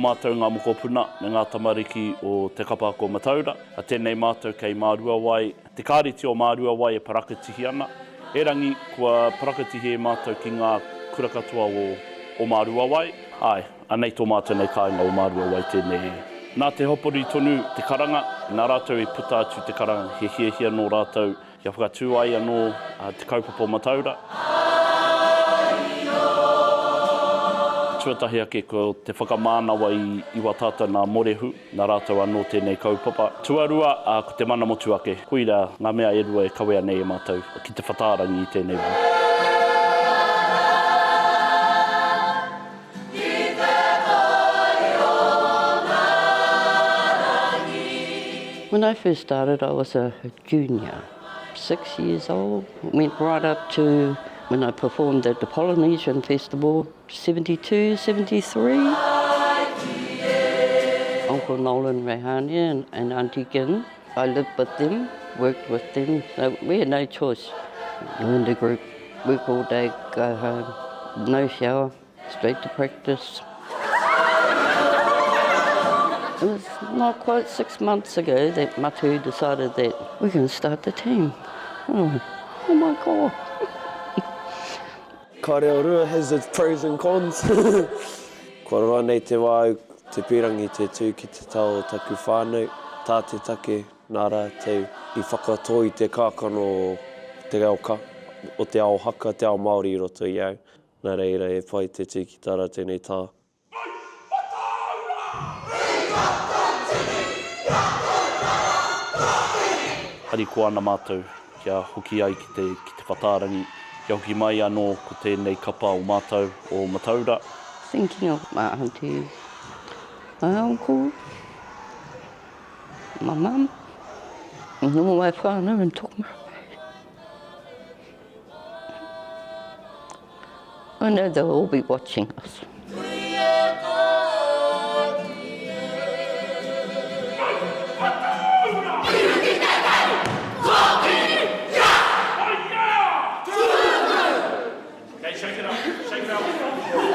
mātou ngā mokopuna me ngā tamariki o te kapa ko Mataura. A tēnei mātou kei mārua wai. Te kāreti o mārua wai e parakatihi ana. E rangi, kua parakatihi e mātou ki ngā kura katoa o mārua wai. Ai, anei tō mātou nei kāinga o mārua wai tēnei. Nā te hopori tonu te karanga, nā rātou e puta atu te karanga. He hiahia nō rātou, kia whakatū ai anō te kaupapa o Mataura. Tuatahi ake ko te whakamānawa i Watāta nā morehu, nā rātou anō tēnei kaupapa. Tuarua, ko te mana motu ake. Koira, ngā mea e rua e kawea nei e mātou, ki te whatārangi i tēnei wā. When I first started, I was a junior, 6 years old. Went right up to when I performed at the Polynesian Festival, 72, 73. Uncle Nolan Raihania and Auntie Gin. I lived with them, worked with them, so we had no choice. You're in the group, work all day, go home, no shower, straight to practice. It was not quite 6 months ago that Matu decided that we're going to start the team. Oh my God. Ka reo rua has its pros and cons. Kua roa nei te wāu, te pirangi te tū ki te tau taku whānau, tā te take, nā rā te i whakatoi te kākano o te aoka, o te ao haka, te ao Māori i roto i au. Nā reira e whai te tū ki tāra tēnei tā. Hari ko ana mātou, kia hoki ai ki te whatārangi, kia hoki mai anō ko tēnei kapa o mātou o Mataura. Thinking of my auntie, my uncle, my mum, and all my whānau in Tokomaru Bay. I know they'll all be watching us. Shake it up.